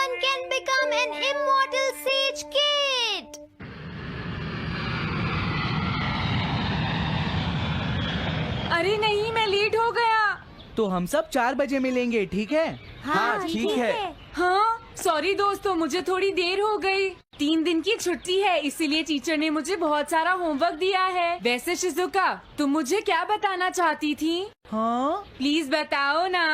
Anyone can become an immortal sage kid. अरे नहीं, मैं लेट हो गया। तो हम सब 4 बजे मिलेंगे, ठीक है? हाँ, ठीक है। हाँ, सॉरी दोस्तों, मुझे थोड़ी देर हो गई। 3 दिन की छुट्टी है, इसीलिए टीचर ने मुझे बहुत सारा होमवर्क दिया है। वैसे शिजुका, तुम मुझे क्या बताना चाहती थी? हाँ? प्लीज बताओ ना।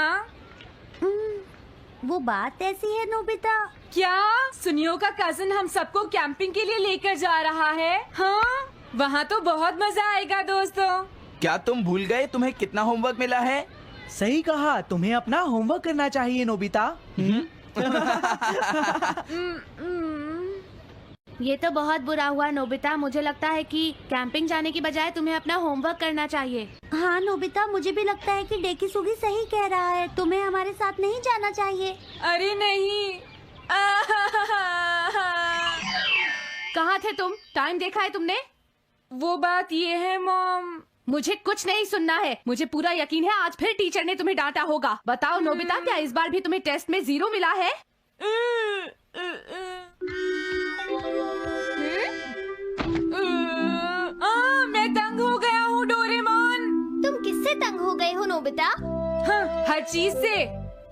वो बात ऐसी है नोबिता। क्या सुनियो का कजिन हम सबको कैंपिंग के लिए लेकर जा रहा है? हाँ, वहाँ तो बहुत मजा आएगा दोस्तों। क्या तुम भूल गए तुम्हें कितना होमवर्क मिला है? सही कहा, तुम्हें अपना होमवर्क करना चाहिए नोबिता। ये तो बहुत बुरा हुआ नोबिता। मुझे लगता है कि कैंपिंग जाने की बजाय तुम्हें अपना होमवर्क करना चाहिए। हाँ नोबिता, मुझे भी लगता है कि डेकिसुगी सही कह रहा है। तुम्हें हमारे साथ नहीं जाना चाहिए। अरे नहीं। कहाँ थे तुम? टाइम देखा है तुमने? वो बात ये है मॉम। मुझे कुछ नहीं सुनना है। मुझे पूरा यकीन है आज फिर टीचर ने तुम्हें डांटा होगा। बताओ नोबिता, क्या इस बार भी तुम्हें टेस्ट में 0 मिला है? मैं तंग हो गया हूँ डोरेमोन। तुम किससे तंग हो गए हो नोबिता? हाँ, हर चीज से।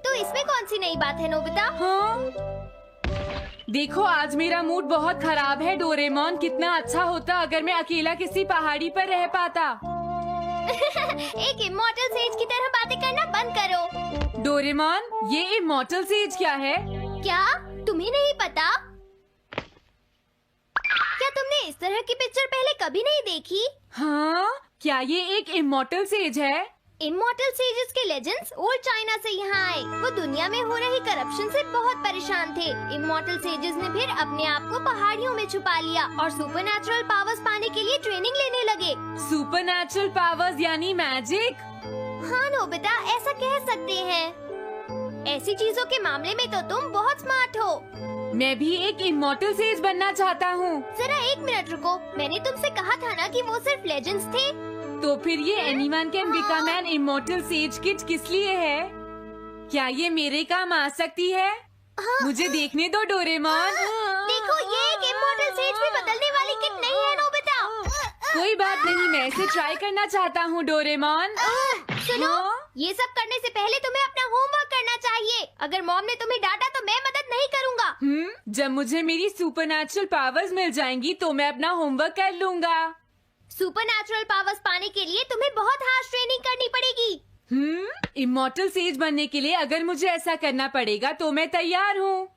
तो इसमें कौन सी नई बात है नोबिता? हाँ? देखो, आज मेरा मूड बहुत खराब है डोरेमोन। कितना अच्छा होता अगर मैं अकेला किसी पहाड़ी पर रह पाता। एक इमॉर्टल सेज की तरह बातें करना बंद करो। डोरेमोन, ये इमॉर्टल सेज क्या है? क्या तुम्हें नहीं पता? क्या तुमने इस तरह की पिक्चर पहले कभी नहीं देखी? हाँ, क्या ये एक इमॉर्टल सेज है? इमॉर्टल सेजेस के लेजेंड्स ओल्ड चाइना से यहाँ आए। वो दुनिया में हो रही करप्शन से बहुत परेशान थे। इमॉर्टल सेजेस ने फिर अपने आप को पहाड़ियों में छुपा लिया और सुपरनैचुरल पावर्स पाने के लिए ट्रेनिंग लेने लगे। सुपरनैचुरल पावर्स यानी मैजिक? हाँ नोबिता, ऐसा कह सकते हैं। ऐसी चीजों के मामले में तो तुम बहुत स्मार्ट हो। मैं भी एक इमॉर्टल सेज बनना चाहता हूँ। जरा 1 मिनट रुको। मैंने तुमसे कहा था ना कि वो सिर्फ लेजेंड्स थे। तो फिर ये anyone can become an immortal says kit किस लिए है? क्या ये मेरे काम आ सकती है? मुझे देखने दो डोरेमोन। देखो, ये एक इमॉर्टल सेज भी बदलने वाली किट नहीं है नोबिता। कोई बात नहीं, मैं इसे ट्राई करना चाहता हूँ डोरेमोन। सुनो, हाँ? ये सब करने से पहले तुम्हें अपना होमवर्क करना चाहिए। अगर मॉम ने तुम्हें डांटा तो मैं मदद नहीं करूँगा। जब मुझे मेरी सुपरनैचुरल पावर्स मिल जाएंगी तो मैं अपना होमवर्क कर लूँगा। सुपरनैचुरल पावर्स पाने के लिए तुम्हें बहुत हार्श ट्रेनिंग करनी पड़ेगी। इमॉर्टल सेज बनने के लिए अगर मुझे ऐसा करना पड़ेगा तो मैं तैयार हूँ।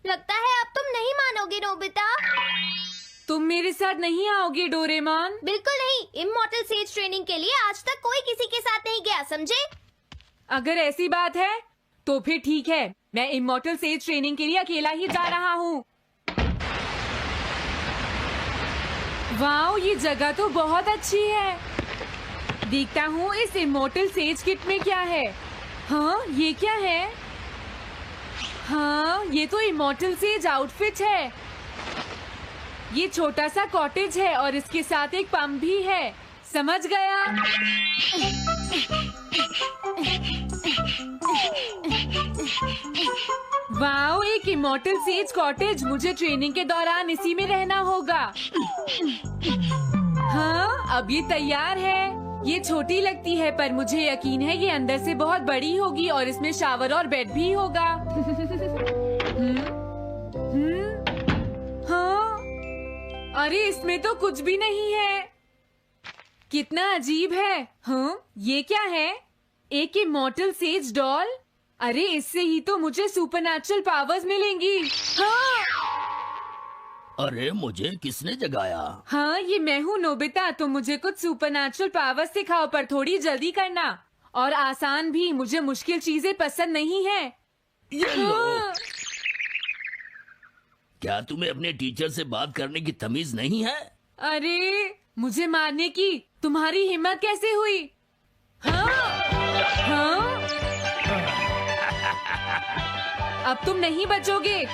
लगता है अब तुम नहीं मानोगे नोबिता। तुम मेरे साथ नहीं आओगे डोरेमोन? बिल्कुल नहीं। इमॉर्टल सेज ट्रेनिंग के लिए आज तक कोई किसी के साथ नहीं गया, समझे? अगर ऐसी बात है तो फिर ठीक है, मैं इमॉर्टल सेज ट्रेनिंग के लिए अकेला ही जा रहा हूँ। वाओ, ये जगह तो बहुत अच्छी है। देखता हूँ इस इमॉर्टल सेज किट में क्या है। हाँ, ये क्या है? हाँ, ये तो इमॉर्टल सेज आउटफिट है। ये छोटा सा कॉटेज है और इसके साथ एक पंप भी है। समझ गया। वाओ, एक इमॉर्टल सेज कॉटेज। मुझे ट्रेनिंग के दौरान इसी में रहना होगा। हाँ, अब ये तैयार है। ये छोटी लगती है पर मुझे यकीन है ये अंदर से बहुत बड़ी होगी और इसमें शावर और बेड भी होगा। हाँ, अरे इसमें तो कुछ भी नहीं है। कितना अजीब है। हाँ, ये क्या है? एक इमॉर्टल सेज डॉल। अरे इससे ही तो मुझे सुपरनैचुरल पावर्स मिलेंगी। हाँ, अरे मुझे किसने जगाया? हाँ, ये मैं हूँ नोबिता। तो मुझे कुछ सुपरनैचुरल पावर्स सिखाओ, पर थोड़ी जल्दी करना और आसान भी। मुझे मुश्किल चीजें पसंद नहीं है। ये लो। हाँ। क्या तुम्हें अपने टीचर से बात करने की तमीज नहीं है? अरे मुझे मारने की तुम्हारी हिम्मत कैसे हुई? हाँ, हाँ? अब तुम नहीं बचोगे।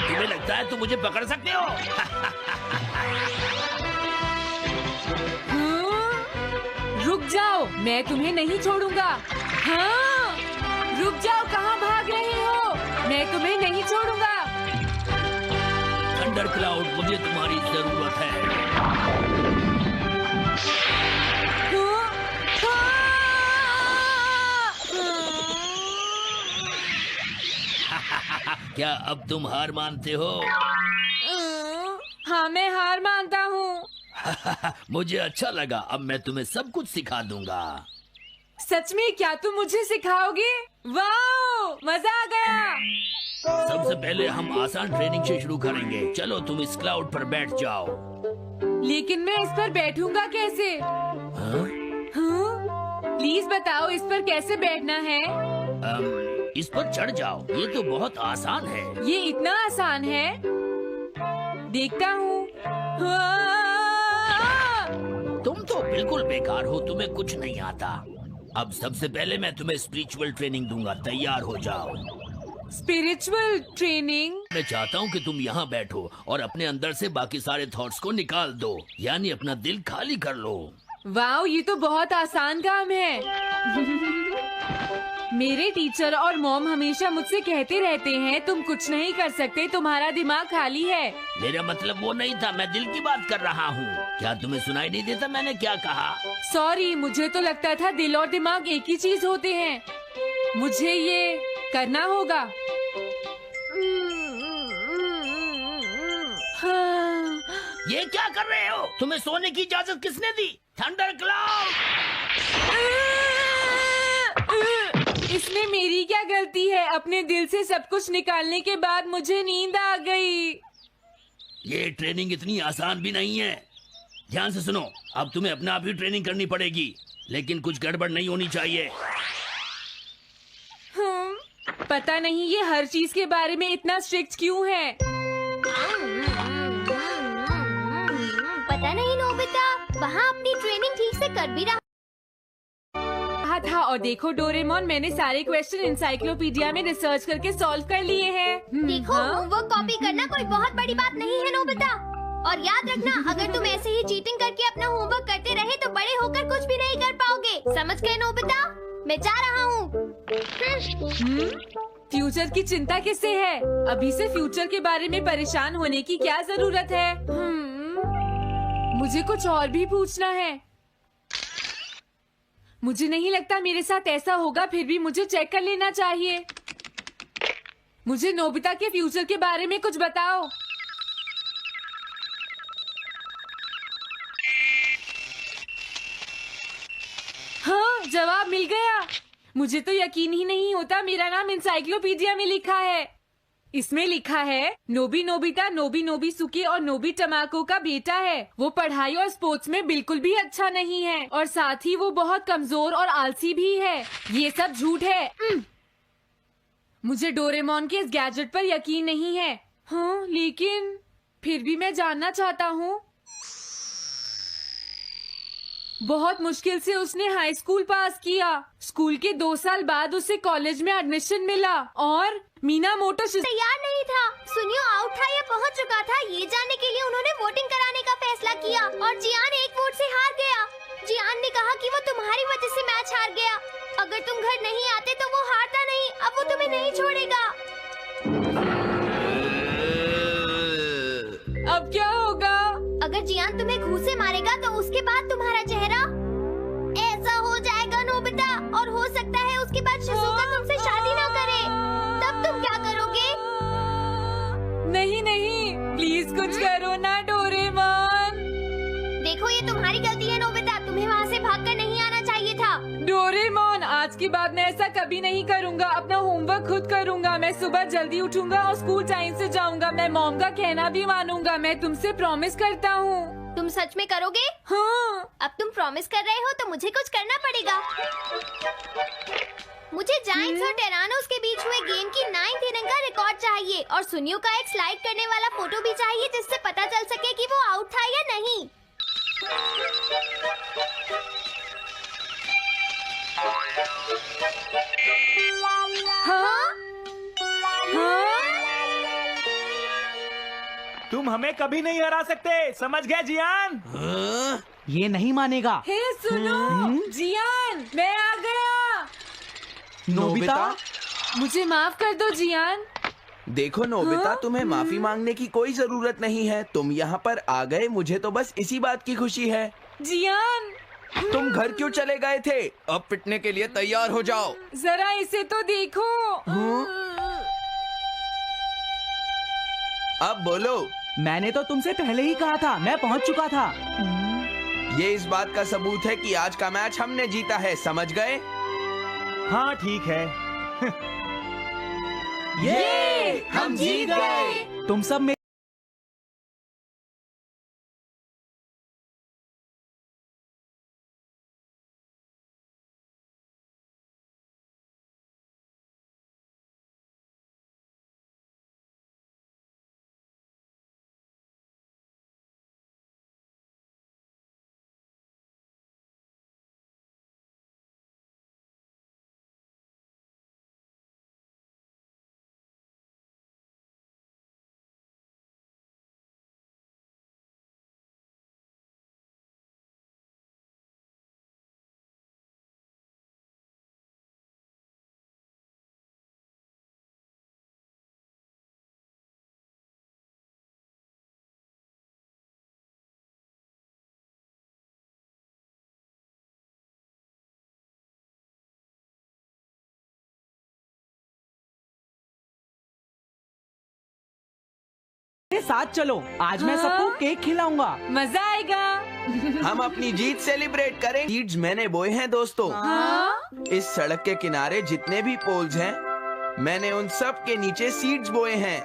तुम्हें लगता है तुम मुझे पकड़ सकते हो? रुक जाओ, मैं तुम्हें नहीं छोड़ूंगा। हाँ, रुक जाओ, कहाँ भाग रहे हो? मैं तुम्हें नहीं छोड़ूंगा। थंडर क्लाउड, मुझे तुम्हारी जरूरत है। क्या अब तुम हार मानते हो? हाँ, मैं हार मानता हूँ। मुझे अच्छा लगा, अब मैं तुम्हें सब कुछ सिखा दूंगा। सच में? क्या तुम मुझे सिखाओगे? वाह, मजा आ गया। सबसे पहले हम आसान ट्रेनिंग से शुरू करेंगे। चलो तुम इस क्लाउड पर बैठ जाओ। लेकिन मैं इस पर बैठूंगा कैसे? हाँ? हाँ? प्लीज बताओ, इस पर कैसे बैठना है? इस पर चढ़ जाओ, ये तो बहुत आसान है। ये इतना आसान है? देखता हूँ। तुम तो बिल्कुल बेकार हो, तुम्हें कुछ नहीं आता। अब सबसे पहले मैं तुम्हें स्पिरिचुअल ट्रेनिंग दूंगा, तैयार हो जाओ। Spiritual training? मैं चाहता हूँ कि तुम यहाँ बैठो और अपने अंदर से बाकी सारे थॉट्स को निकाल दो, यानी अपना दिल खाली कर लो। वाह, ये तो बहुत आसान काम है। मेरे टीचर और मॉम हमेशा मुझसे कहते रहते हैं, तुम कुछ नहीं कर सकते, तुम्हारा दिमाग खाली है। मेरा मतलब वो नहीं था, मैं दिल की बात कर रहा हूँ। क्या तुम्हें सुनाई नहीं देता मैंने क्या कहा? सॉरी, मुझे तो लगता था दिल और दिमाग एक ही चीज होते हैं। मुझे ये करना होगा। हाँ। ये क्या कर रहे हो? तुम्हें सोने की इजाजत किसने दी? Thunder cloud! इसमें मेरी क्या गलती है? अपने दिल से सब कुछ निकालने के बाद मुझे नींद आ गई। ये ट्रेनिंग इतनी आसान भी नहीं है। ध्यान से सुनो, अब तुम्हें अपने आप ही ट्रेनिंग करनी पड़ेगी, लेकिन कुछ गड़बड़ नहीं होनी चाहिए। पता नहीं ये हर चीज के बारे में इतना स्ट्रिक्ट क्यों है। पता नहीं नोबिता, वहाँ अपनी ट्रेनिंग ठीक से कर भी रहा था। और देखो डोरेमोन, मैंने सारे क्वेश्चन इंसाइक्लोपीडिया में रिसर्च करके सॉल्व कर लिए हैं। देखो, होमवर्क कॉपी करना कोई बहुत बड़ी बात नहीं है नोबिता। और याद रखना, अगर तुम ऐसे ही चीटिंग करके अपना होमवर्क करते रहे तो बड़े होकर कुछ भी नहीं कर पाओगे। समझ गए नोबिता? मैं जा रहा हूँ। फ्यूचर की चिंता किससे है? अभी से फ्यूचर के बारे में परेशान होने की क्या जरूरत है? मुझे कुछ और भी पूछना है। मुझे नहीं लगता मेरे साथ ऐसा होगा, फिर भी मुझे चेक कर लेना चाहिए। मुझे नोबिता के फ्यूचर के बारे में कुछ बताओ। हाँ, जवाब मिल गया। मुझे तो यकीन ही नहीं होता, मेरा नाम इंसाइक्लोपीडिया में लिखा है। इसमें लिखा है, नोबी नोबिता नोबी नोबिसुके और नोबी टमाको का बेटा है। वो पढ़ाई और स्पोर्ट्स में बिल्कुल भी अच्छा नहीं है, और साथ ही वो बहुत कमजोर और आलसी भी है। ये सब झूठ है। मुझे डोरेमोन के इस गैजेट पर यकीन नहीं है। हाँ, लेकिन फिर भी मैं जानना चाहता हूँ। बहुत मुश्किल से उसने हाई स्कूल पास किया। स्कूल के 2 साल बाद उसे कॉलेज में एडमिशन मिला, और मीनामोटो तैयार नहीं था। सुनियो आउट था या पहुंच चुका था, ये जानने के लिए उन्होंने वोटिंग कराने का फैसला किया, और जियान 1 वोट से हार गया। जियान ने कहा कि वो तुम्हारी वजह से मैच हार गया। अगर तुम घर नहीं आते तो वो हारता नहीं। अब वो तुम्हें नहीं छोड़ेगा। अब क्या होगा? अगर जियान तुम्हें घूंसे मारेगा तो उसके बाद तुम्हारा चेहरा ऐसा हो जाएगा नोबिता, और हो सकता है उसके बाद शिज़ुका तुमसे शादी ना करे। तब तुम क्या करोगे? नहीं नहीं, प्लीज कुछ करो ना डोरेमोन। देखो, ये तुम्हारी गलती है नोबिता, तुम्हें वहाँ से भागकर नहीं आना चाहिए था। डोरेमोन, आज के बाद मैं ऐसा कभी नहीं करूँगा। अपना होमवर्क खुद करूँगा। मैं सुबह जल्दी उठूंगा और स्कूल टाइम से जाऊँगा। मैं मॉम का कहना भी मानूंगा। मैं तुमसे प्रॉमिस करता हूँ। तुम सच में करोगे? हाँ। अब तुम प्रॉमिस कर रहे हो तो मुझे कुछ करना पड़ेगा। मुझे जायंट्स और टेरानोस के बीच हुए गेम की 9th इनिंग का रिकॉर्ड चाहिए, और सुनियो का एक स्लाइड करने वाला फोटो भी चाहिए, जिससे पता चल सके कि वो आउट था या नहीं। हाँ? हाँ? तुम हमें कभी नहीं हरा सकते, समझ गए जियान? ये नहीं मानेगा। हे सुनो, जियान, मैं आ गया। नोबिता, मुझे माफ कर दो जियान। देखो नोबिता, तुम्हें माफी मांगने की कोई जरूरत नहीं है। तुम यहाँ पर आ गए, मुझे तो बस इसी बात की खुशी है। जियान, तुम घर क्यों चले गए थे? अब पिटने के लिए तैयार हो जाओ। जरा इसे तो देखो। अब बोलो। मैंने तो तुमसे पहले ही कहा था, मैं पहुंच चुका था। ये इस बात का सबूत है कि आज का मैच हमने जीता है, समझ गए? हाँ ठीक है। ये हम जीत गए। तुम सब मेरे साथ चलो, आज मैं सबको केक खिलाऊंगा। मजा आएगा। हम अपनी जीत सेलिब्रेट करें। सीड्स मैंने बोए हैं दोस्तों। इस सड़क के किनारे जितने भी पोल्स हैं, मैंने उन सब के नीचे सीड्स बोए हैं।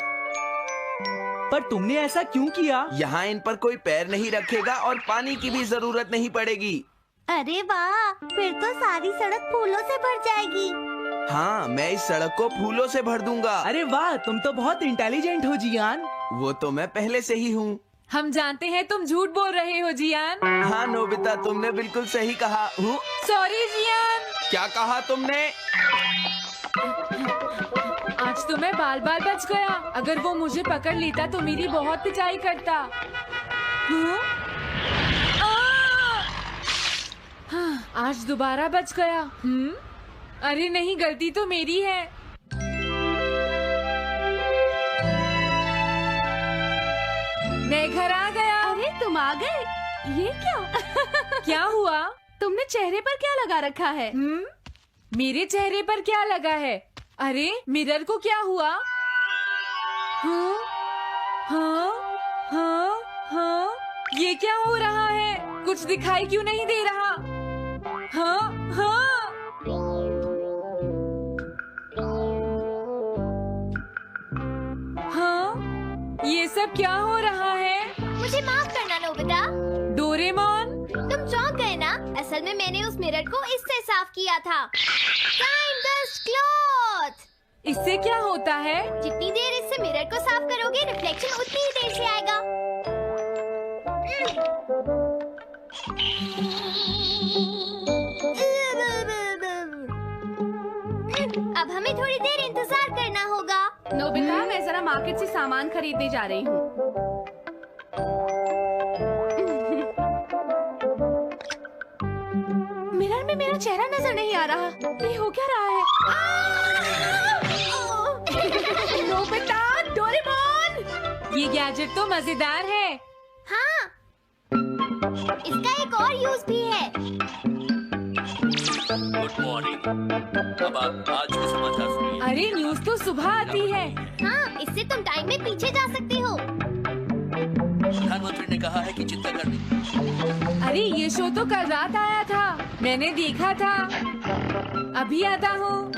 पर तुमने ऐसा क्यों किया? यहाँ इन पर कोई पैर नहीं रखेगा और पानी की भी जरूरत नहीं पड़ेगी। अरे वाह, फिर तो सारी सड़क फूलों से भर जाएगी। हाँ, मैं इस सड़क को फूलों से भर दूंगा। अरे वाह, तुम तो बहुत इंटेलिजेंट हो जियान। वो तो मैं पहले से ही हूँ। हम जानते हैं तुम झूठ बोल रहे हो जियान। हाँ नोबिता, तुमने बिल्कुल सही कहा। Sorry Gian. क्या कहा तुमने? आज तो मैं बाल बाल बच गया। अगर वो मुझे पकड़ लेता तो मेरी बहुत पिटाई करता। आज दोबारा बच गया। अरे नहीं, गलती तो मेरी है। मैं घर आ गया। अरे तुम आ गए, ये क्या? क्या हुआ? तुमने चेहरे पर क्या लगा रखा है? मेरे चेहरे पर क्या लगा है? अरे मिरर को क्या हुआ? हाँ, हाँ, हाँ, हाँ, ये क्या हो रहा है? कुछ दिखाई क्यों नहीं दे रहा? हाँ, हाँ। हाँ, ये सब क्या हो रहा है? मुझे माफ करना नोबिता। डोरेमोन, तुम चौंक गए ना? असल में मैंने उस मिरर को इससे साफ किया था। Time dust cloth. इससे क्या होता है? जितनी देर इससे मिरर को साफ करोगे, रिफ्लेक्शन उतनी ही देर से आएगा। अब हमें थोड़ी देर इंतजार करना होगा। नोबिता, मैं जरा मार्केट से सामान खरीदने जा रही हूँ। मिरर में मेरा चेहरा नजर नहीं आ रहा। ये हो क्या रहा है? Nobita, Doraemon. ये गैजेट तो मजेदार है। हाँ, इसका एक और यूज भी है। Good morning. अब आप आज के समाचार सुनिए। अरे न्यूज तो सुबह आती है। हाँ, इससे तुम टाइम में पीछे जा सकते हो। प्रधानमंत्री ने कहा है कि चिंता करनी। अरे ये शो तो कल रात आया था, मैंने देखा था। अभी आता हूँ।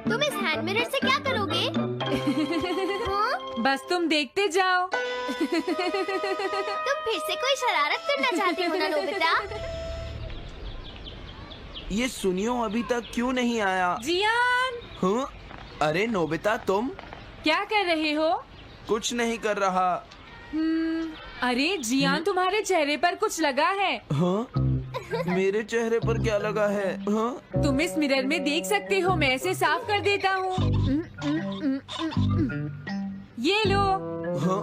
तुम इस हैंड मिरर से क्या करोगे? हाँ? बस तुम देखते जाओ। तुम फिर से कोई शरारत करना चाहते हो ना नोबिता? ये सुनियो अभी तक क्यों नहीं आया? जियान, हाँ? अरे नोबिता, तुम क्या कर रहे हो? कुछ नहीं कर रहा। अरे जियान, तुम्हारे चेहरे पर कुछ लगा है। हाँ? मेरे चेहरे पर क्या लगा है? हाँ? तुम इस मिरर में देख सकते हो, मैं इसे साफ कर देता हूँ। ये लो। हाँ?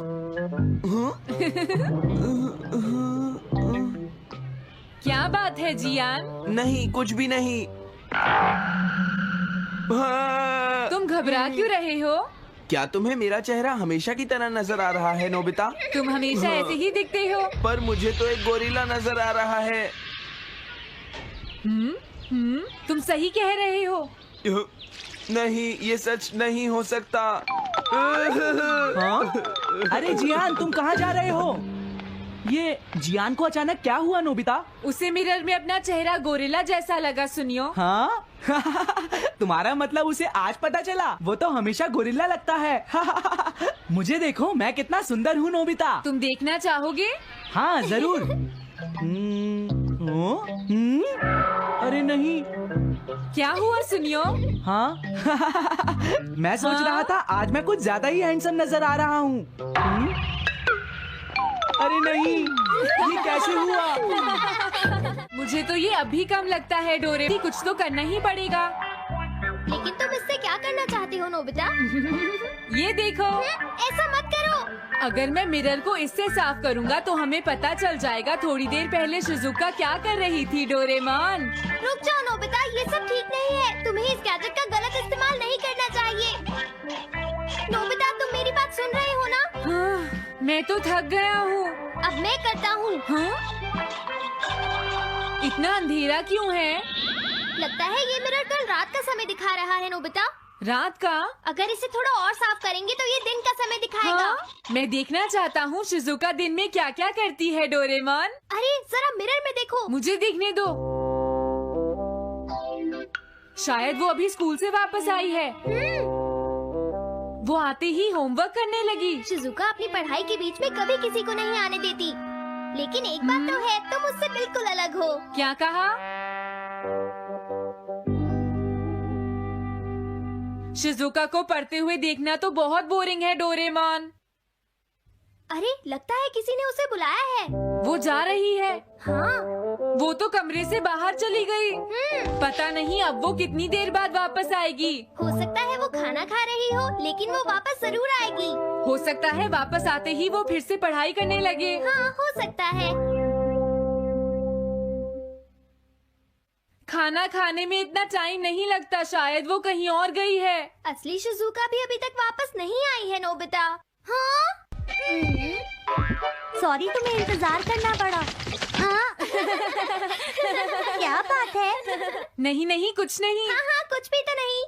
क्या बात है जियान? नहीं, कुछ भी नहीं। हाँ। तुम घबरा क्यों रहे हो? क्या तुम्हें मेरा चेहरा हमेशा की तरह नजर आ रहा है नोबिता? तुम हमेशा ऐसे ही दिखते हो। पर मुझे तो एक गोरिल्ला नजर आ रहा है। तुम सही कह रहे हो। नहीं, ये सच नहीं हो सकता। हाँ? अरे जियान, तुम कहाँ जा रहे हो? ये जियान को अचानक क्या हुआ नोबिता? उसे मिरर में अपना चेहरा गोरिल्ला जैसा लगा सुनियो। हाँ? तुम्हारा मतलब उसे आज पता चला? वो तो हमेशा गोरिल्ला लगता है। मुझे देखो, मैं कितना सुंदर हूँ नोबिता। तुम देखना चाहोगे? हाँ जरूर। अरे नहीं। क्या हुआ सुनियो? हाँ? मैं सोच रहा था आज मैं कुछ ज्यादा ही हैंडसम नजर आ रहा हूँ। अरे नहीं, ये कैसे हुआ? मुझे तो ये अभी कम लगता है डोरे। कुछ तो करना ही पड़ेगा। लेकिन तुम इससे क्या करना चाहती हो नोबिता? ये देखो, ऐसा मत करो। अगर मैं मिरर को इससे साफ करूंगा तो हमें पता चल जाएगा थोड़ी देर पहले शिजुका क्या कर रही थी। डोरेमोन, रुक जाओ नोबिता, ये सब ठीक नहीं है। तुम्हें इस गैजेट का गलत इस्तेमाल नहीं करना चाहिए। नोबिता, तुम मेरी बात सुन रहे हो ना? हाँ, मैं तो थक गया हूँ। अब मैं करता हूँ। हाँ? इतना अंधेरा क्यों है? लगता है ये मिरर कल रात का समय दिखा रहा है नोबिता। रात का? अगर इसे थोड़ा और साफ करेंगे तो ये दिन का समय दिखाएगा। हाँ? मैं देखना चाहता हूँ शिजुका दिन में क्या क्या करती है। डोरेमोन, अरे जरा मिरर में देखो। मुझे देखने दो। शायद वो अभी स्कूल से वापस आई है। वो आते ही होमवर्क करने लगी। शिजुका अपनी पढ़ाई के बीच में कभी किसी को नहीं आने देती। लेकिन एक बात तो है, तुम उससे बिल्कुल अलग हो। क्या कहा? शिजुका को पढ़ते हुए देखना तो बहुत बोरिंग है डोरेमोन। अरे लगता है किसी ने उसे बुलाया है। वो जा रही है। हाँ। वो तो कमरे से बाहर चली गई। पता नहीं अब वो कितनी देर बाद वापस आएगी। हो सकता है वो खाना खा रही हो, लेकिन वो वापस जरूर आएगी। हो सकता है वापस आते ही वो फिर से पढ़ाई करने लगे। हाँ, हो सकता है। खाना खाने में इतना टाइम नहीं लगता। शायद वो कहीं और गई है। असली शिजुका भी अभी तक वापस नहीं आई है नोबिता। हाँ? सॉरी, तुम्हें इंतजार करना पड़ा। हाँ? क्या बात है? नहीं नहीं, कुछ नहीं। हाँ हाँ, कुछ भी तो नहीं।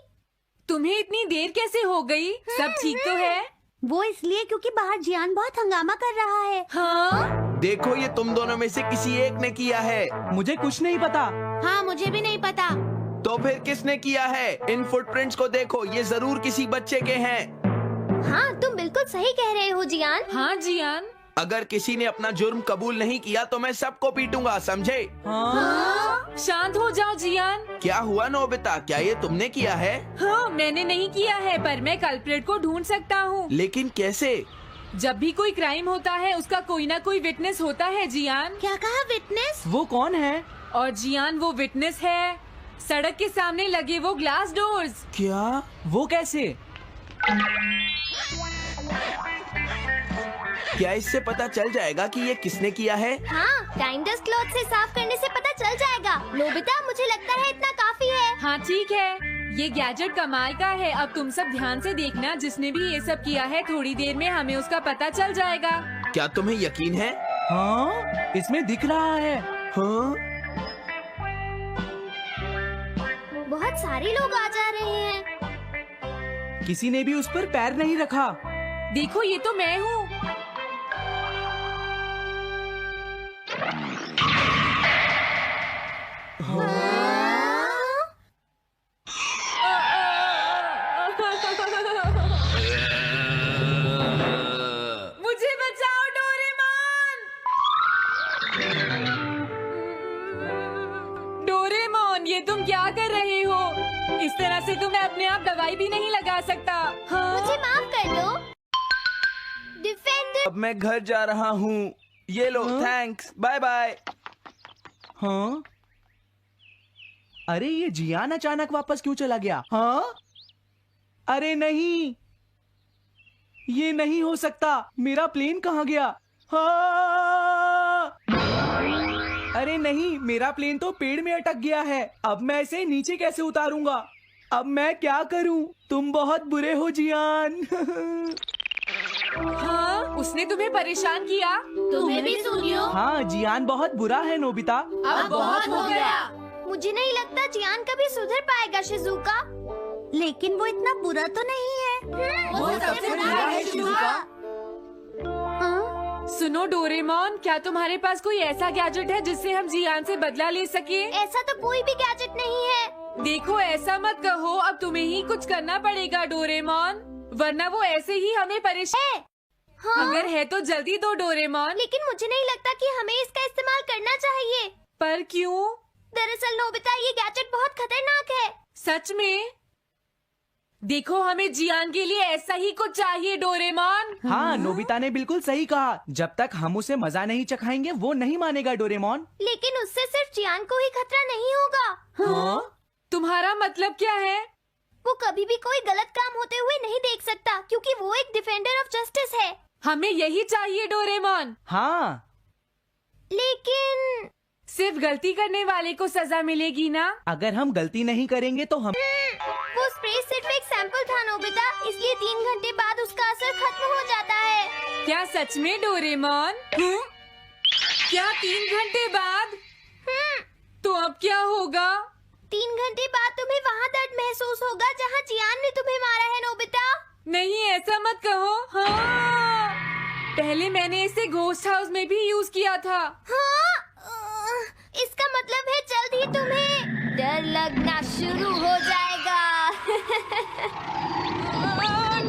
तुम्हें इतनी देर कैसे हो गई? सब ठीक तो है? वो इसलिए क्योंकि बाहर जियान बहुत हंगामा कर रहा है। हाँ? देखो, ये तुम दोनों में से किसी एक ने किया है। मुझे कुछ नहीं पता। हाँ, मुझे भी नहीं पता। तो फिर किसने किया है? इन फुटप्रिंट्स को देखो, ये जरूर किसी बच्चे के हैं। हाँ, तुम बिल्कुल सही कह रहे हो जियान। हाँ जियान। अगर किसी ने अपना जुर्म कबूल नहीं किया तो मैं सबको पीटूंगा, समझे? हाँ? शांत हो जाओ जियान। क्या हुआ नोबिता, क्या ये तुमने किया है? हाँ, मैंने नहीं किया है, पर मैं कल्प्रेट को ढूंढ सकता हूँ। लेकिन कैसे? जब भी कोई क्राइम होता है उसका कोई ना कोई विटनेस होता है जियान। क्या कहा, विटनेस? वो कौन है? और जियान वो विटनेस है। सड़क के सामने लगे वो ग्लास डोर्स। क्या? वो कैसे? क्या इससे पता चल जाएगा कि ये किसने किया है? हाँ, टाइम डस्ट क्लॉथ से साफ करने से पता चल जाएगा। नोबिता, मुझे लगता है इतना काफी है। हाँ ठीक है, ये गैजेट कमाल का है। अब तुम सब ध्यान से देखना, जिसने भी ये सब किया है थोड़ी देर में हमें उसका पता चल जाएगा। क्या तुम्हें यकीन है? हाँ? इसमें दिख रहा है। हाँ? बहुत सारे लोग आ जा रहे हैं। किसी ने भी उस पर पैर नहीं रखा। देखो, ये तो मैं हूँ। मुझे बचाओ डोरेमोन। डोरेमोन, ये तुम क्या कर रहे हो? इस तरह से तो मैं अपने आप दवाई भी नहीं लगा सकता। हाँ? मुझे माफ कर दो। डिफेंडर। अब मैं घर जा रहा हूँ। ये लो, थैंक्स, बाय बाय। हाँ? अरे ये जियान अचानक वापस क्यों चला गया? हाँ? अरे नहीं, ये नहीं हो सकता। मेरा प्लेन कहाँ गया? हाँ! अरे नहीं, मेरा प्लेन तो पेड़ में अटक गया है। अब मैं इसे नीचे कैसे उतारूंगा? अब मैं क्या करूं? तुम बहुत बुरे हो जियान। हाँ, उसने तुम्हें परेशान किया? तुम्हें भी सुनियो। हाँ, जियान बहुत बुरा है नोबिता। अब बहुत हो गया। मुझे नहीं लगता जियान कभी सुधर पाएगा शिजुका। लेकिन वो इतना बुरा तो नहीं है। वो सबसे बुरा है शिजुका। सुनो डोरेमोन, क्या तुम्हारे पास कोई ऐसा गैजेट है जिससे हम जियान से बदला ले सके? ऐसा तो कोई भी गैजेट नहीं है। देखो, ऐसा मत कहो। अब तुम्हें ही कुछ करना पड़ेगा डोरेमोन, वरना वो ऐसे ही हमें परेशान। हाँ? अगर है तो जल्दी दो डोरेमोन। लेकिन मुझे नहीं लगता कि हमें इसका इस्तेमाल करना चाहिए। पर क्यों? दरअसल नोबिता, ये गैजेट बहुत खतरनाक है। सच में? देखो, हमें जियान के लिए ऐसा ही कुछ चाहिए डोरेमोन। हाँ, नोबिता ने बिल्कुल सही कहा। जब तक हम उसे मजा नहीं चखाएंगे वो नहीं मानेगा डोरेमोन। लेकिन उससे सिर्फ जियान को ही खतरा नहीं होगा। हाँ? तुम्हारा मतलब क्या है? वो कभी भी कोई गलत काम होते हुए नहीं देख सकता, क्योंकि वो एक डिफेंडर ऑफ जस्टिस है। हमें यही चाहिए डोरेमोन। हाँ, लेकिन सिर्फ गलती करने वाले को सजा मिलेगी ना? अगर हम गलती नहीं करेंगे तो हम। वो स्प्रे सिर्फ एक सैंपल था नोबिता, इसलिए 3 घंटे बाद उसका असर खत्म हो जाता है। क्या सच में डोरेमोन? क्या 3 घंटे बाद? तो अब क्या होगा? 3 घंटे बाद तुम्हें वहाँ दर्द महसूस होगा जहाँ जियान ने तुम्हें मारा है नोबिता। नहीं, ऐसा मत कहो। हाँ, पहले मैंने इसे घोस्ट हाउस में भी यूज किया था। हाँ? इसका मतलब है जल्द ही तुम्हें डर लगना शुरू हो जाएगा।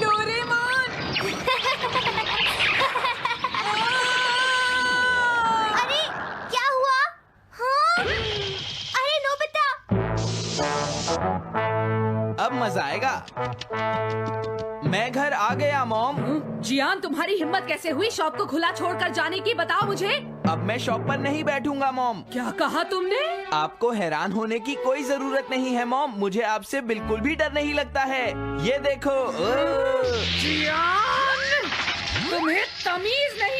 डोरेमोन! अरे क्या हुआ? हाँ? अरे नोबिता! अब मजा आएगा। मैं घर आ गया मॉम। जियान, तुम्हारी हिम्मत कैसे हुई शॉप को खुला छोड़कर जाने की? बताओ मुझे। अब मैं शॉप पर नहीं बैठूंगा मॉम। क्या कहा तुमने? आपको हैरान होने की कोई जरूरत नहीं है मॉम, मुझे आपसे बिल्कुल भी डर नहीं लगता है। ये देखो। जियान, तुम्हें तमीज नहीं